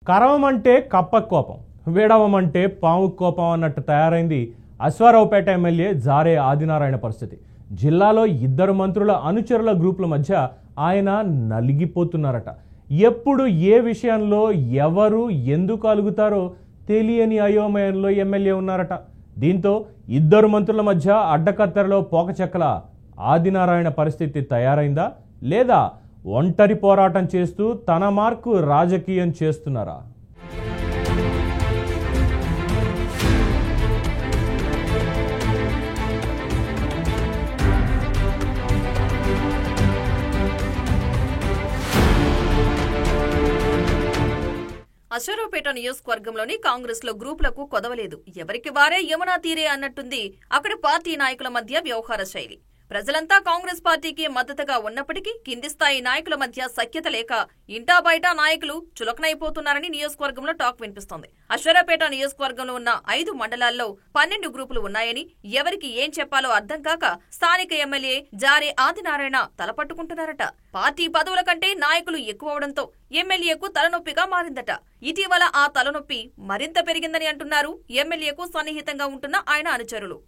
కరవమంటే కప్ప కోపం, వీడవమంటే పాము కోపం అన్నట్టు తయారైంది అశ్వారావుపేట ఎమ్మెల్యే జారే ఆదినారాయణ పరిస్థితి. జిల్లాలో ఇద్దరు మంత్రుల అనుచరుల గ్రూపుల మధ్య ఆయన నలిగిపోతున్నారట. ఎప్పుడు ఏ విషయంలో ఎవరు ఎందుకు అలుగుతారో తెలియని అయోమయంలో ఎమ్మెల్యే ఉన్నారట. దీంతో ఇద్దరు మంత్రుల మధ్య అడ్డకత్తెరలో పోకచెక్కల ఆదినారాయణ పరిస్థితి తయారైందా లేదా ఒంటరి పోరాటం చేస్తూ తన మార్కు రాజకీయం చేస్తున్నారా? అశ్వారావుపేట నియోజకవర్గంలోని కాంగ్రెస్ లో గ్రూపులకు కొదవలేదు. ఎవరికి వారే యమునా తీరే అన్నట్టుంది అక్కడి పార్టీ నాయకుల మధ్య వ్యవహార శైలి. ప్రజలంతా కాంగ్రెస్ పార్టీకి మద్దతుగా ఉన్నప్పటికీ కింది స్థాయి నాయకుల మధ్య సఖ్యత లేక ఇంటా బయట నాయకులు చులకనైపోతున్నారని నియోజకవర్గంలో టాక్ వినిపిస్తోంది. అశ్వారావుపేట నియోజకవర్గంలో ఉన్న 5 మండలాల్లో 12 గ్రూపులు ఉన్నాయని ఎవరికి ఏం చెప్పాలో అర్థం కాక స్థానిక ఎమ్మెల్యే జారే ఆదినారాయణ తలపట్టుకుంటున్నారట. పార్టీ పదవుల కంటే నాయకులు ఎక్కువవడంతో ఎమ్మెల్యేకు తలనొప్పిగా మారిందట. ఇటీవల ఆ తలనొప్పి మరింత పెరిగిందని అంటున్నారు ఎమ్మెల్యేకు సన్నిహితంగా ఉంటున్న ఆయన అనుచరులు.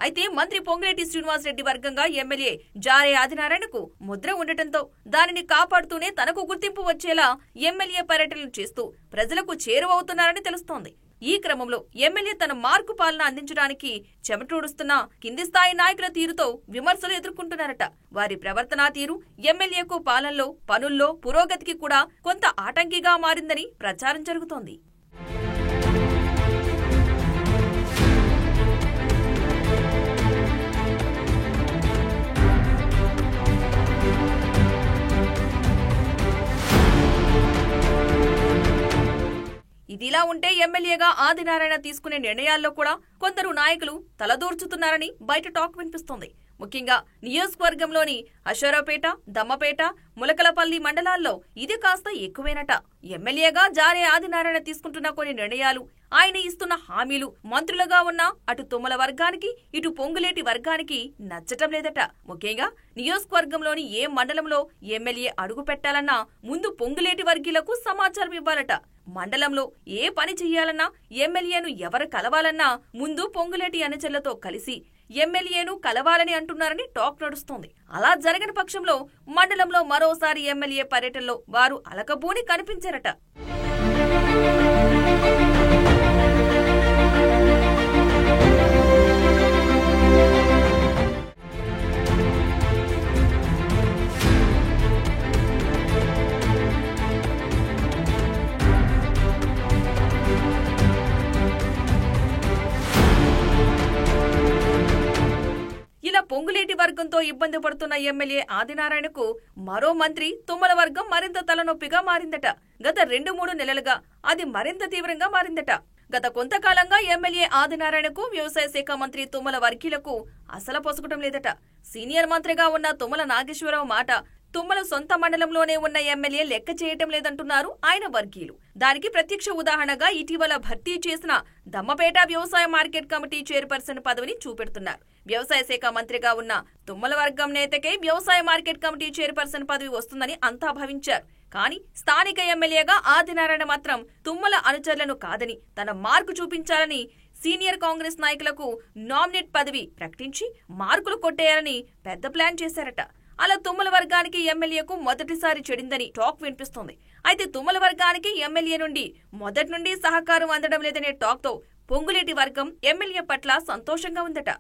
అయితే మంత్రి పొంగిరెడ్డి శ్రీనివాసరెడ్డి వర్గంగా ఎమ్మెల్యే జారే ఆదినారాయణకు ముద్ర ఉండటంతో దానిని కాపాడుతూనే తనకు గుర్తింపు వచ్చేలా ఎమ్మెల్యే పర్యటనలు చేస్తూ ప్రజలకు చేరువవుతున్నారని తెలుస్తోంది. ఈ క్రమంలో ఎమ్మెల్యే తన మార్కు పాలన అందించడానికి చెమటూడుస్తున్న కింది స్థాయి నాయకుల తీరుతో విమర్శలు ఎదుర్కొంటున్నారట. వారి ప్రవర్తనా తీరు ఎమ్మెల్యేకు పాలనలో పనుల్లో పురోగతికి కూడా కొంత ఆటంకిగా మారిందని ప్రచారం జరుగుతోంది. ఇదిలా ఉంటే ఎమ్మెల్యేగా ఆదినారాయణ తీసుకునే నిర్ణయాల్లో కూడా కొందరు నాయకులు తలదూర్చుతున్నారని బయట టాక్ వినిపిస్తోంది. ముఖ్యంగా నియోజకవర్గంలోని అశ్వారావుపేట, దమ్మపేట, ములకలపల్లి మండలాల్లో ఇది కాస్త ఎక్కువేనట. ఎమ్మెల్యేగా జారే ఆదినారాయణ తీసుకుంటున్న కొన్ని నిర్ణయాలు, ఆయన ఇస్తున్న హామీలు మంత్రులుగా ఉన్న అటు తుమ్మల వర్గానికి ఇటు పొంగులేటి వర్గానికి నచ్చటం లేదట. ముఖ్యంగా నియోజకవర్గంలోని ఏ మండలంలో ఎమ్మెల్యే అడుగు పెట్టాలన్నా ముందు పొంగులేటి వర్గీయులకు సమాచారం ఇవ్వాలట. మండలంలో ఏ పని చెయ్యాలన్నా ఎమ్మెల్యేను ఎవరు కలవాలన్నా ముందు పొంగులేటి అనుచరులతో కలిసి ఎమ్మెల్యేను కలవాలని అంటున్నారని టాక్ నడుస్తోంది. అలా జరగని పక్షంలో మండలంలో మరోసారి ఎమ్మెల్యే పర్యటనలో వారు అలకబూని కనిపించారట. ఇలా పొంగులేటి వర్గంతో ఇబ్బంది పడుతున్న ఎమ్మెల్యే ఆదినారాయణకు మరో మంత్రి తుమ్మల వర్గం మరింత తలనొప్పిగా మారిందట. గత 2-3 నెలలుగా అది మరింత తీవ్రంగా మారిందట. గత కొంతకాలంగా ఎమ్మెల్యే ఆదినారాయణకు వ్యవసాయ శాఖ మంత్రి తుమ్మల వర్గీయులకు అసలు పొసగటం లేదట. సీనియర్ మంత్రిగా ఉన్న తుమ్మల నాగేశ్వరరావు మాట తుమ్మల సొంత మండలంలోనే ఉన్న ఎమ్మెల్యే లెక్క చేయటం లేదంటున్నారు ఆయన వర్గీయులు. దానికి ప్రత్యక్ష ఉదాహరణగా ఇటీవల భర్తీ చేసిన దమ్మపేట వ్యవసాయ మార్కెట్ కమిటీ చైర్పర్సన్ పదవిని చూపెడుతున్నారు. వ్యవసాయ శాఖ మంత్రిగా ఉన్న తుమ్మల వర్గం నేతకే వ్యవసాయ మార్కెట్ కమిటీ చైర్పర్సన్ పదవి వస్తుందని అంతా భావించారు. కానీ స్థానిక ఎమ్మెల్యేగా ఆదినారాయణ మాత్రం తుమ్మల అనుచరులను కాదని తన మార్కు చూపించాలని సీనియర్ కాంగ్రెస్ నాయకులకు నామినేట్ పదవి ప్రకటించి మార్కులు కొట్టేయాలని పెద్ద ప్లాన్ చేశారట. అలా తుమ్మల వర్గానికి ఎమ్మెల్యేకు మొదటిసారి చెడిందని టాక్ వినిపిస్తోంది. అయితే తుమ్మల వర్గానికి ఎమ్మెల్యే నుండి మొదటి నుండి సహకారం అందడం లేదనే టాక్ తో పొంగులేటి వర్గం ఎమ్మెల్యే పట్ల సంతోషంగా ఉందట.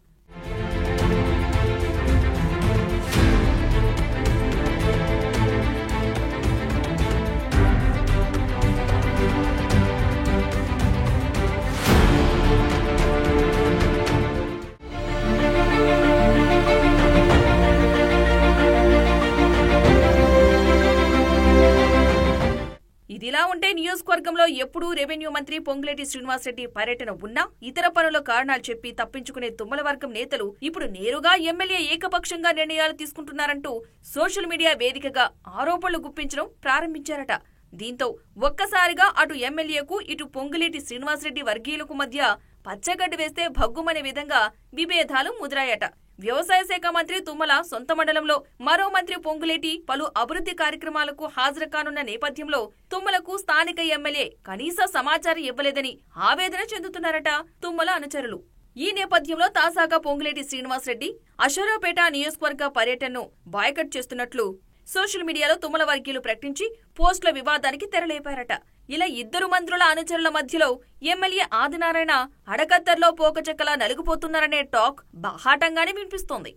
ఇదిలా ఉంటే నియోజకవర్గంలో ఎప్పుడూ రెవెన్యూ మంత్రి పొంగులేటి శ్రీనివాసరెడ్డి పర్యటన ఉన్నా ఇతర పనుల కారణాలు చెప్పి తప్పించుకునే తుమ్మల వర్గం నేతలు ఇప్పుడు నేరుగా ఎమ్మెల్యే ఏకపక్షంగా నిర్ణయాలు తీసుకుంటున్నారంటూ సోషల్ మీడియా వేదికగా ఆరోపణలు గుప్పించడం ప్రారంభించారట. దీంతో ఒక్కసారిగా అటు ఎమ్మెల్యేకు ఇటు పొంగులేటి శ్రీనివాసరెడ్డి వర్గీయులకు మధ్య పచ్చగడ్డి వేస్తే భగ్గుమనే విధంగా విభేదాలు ముదిరాయట. వ్యవసాయ శాఖ మంత్రి తుమ్మల సొంత మండలంలో మరో మంత్రి పొంగులేటి పలు అభివృద్ధి కార్యక్రమాలకు హాజరు కానున్న నేపథ్యంలో తుమ్మలకు స్థానిక ఎమ్మెల్యే కనీస సమాచారం ఇవ్వలేదని ఆవేదన చెందుతున్నారట తుమ్మల అనుచరులు. ఈ నేపథ్యంలో తాజాగా పొంగులేటి శ్రీనివాసరెడ్డి అశ్వారావుపేట నియోజకవర్గ పర్యటనను బాయ్కట్ చేస్తున్నట్లు సోషల్ మీడియాలో తుమ్మల వర్గీయులు ప్రకటించి పోస్టుల వివాదానికి తెరలేపారట. ఇలా ఇద్దరు మంత్రుల అనుచరుల మధ్యలో ఎమ్మెల్యే ఆదినారాయణ అడకత్తర్లో పోకచెక్కలా నలిగిపోతున్నారనే టాక్ బాహాటంగానే వినిపిస్తోంది.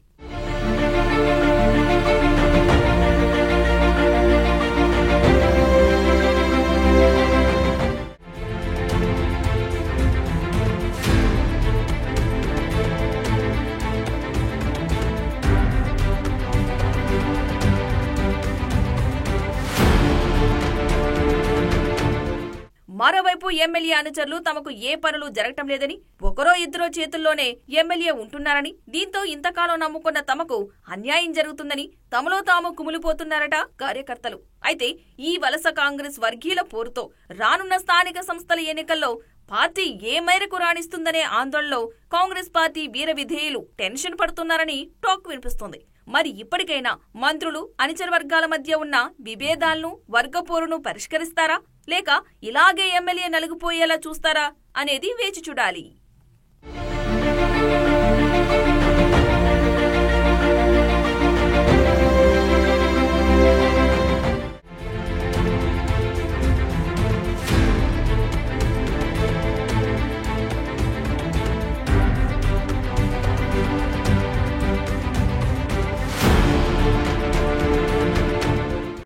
మరోవైపు ఎమ్మెల్యే అనుచరులు తమకు ఏ పనులు జరగటం లేదని, ఒకరో ఇద్దరో చేతుల్లోనే ఎమ్మెల్యే ఉంటున్నారని, దీంతో ఇంతకాలం నమ్ముకున్న తమకు అన్యాయం జరుగుతుందని తమలో తాము కుమిలిపోతున్నారట కార్యకర్తలు. అయితే ఈ వలస కాంగ్రెస్ వర్గీయుల పోరుతో రానున్న స్థానిక సంస్థల ఎన్నికల్లో పార్టీ ఏ మేరకు రాణిస్తుందనే ఆందోళనలో కాంగ్రెస్ పార్టీ వీర విధేయులు టెన్షన్ పడుతున్నారని టాక్ వినిపిస్తోంది. మరి ఇప్పటికైనా మంత్రులు అనుచర వర్గాల మధ్య ఉన్న విభేదాలను, వర్గపోరును పరిష్కరిస్తారా లేక ఇలాగే ఎమ్మెల్యే నలిగిపోయేలా చూస్తారా అనేది వేచి చూడాలి.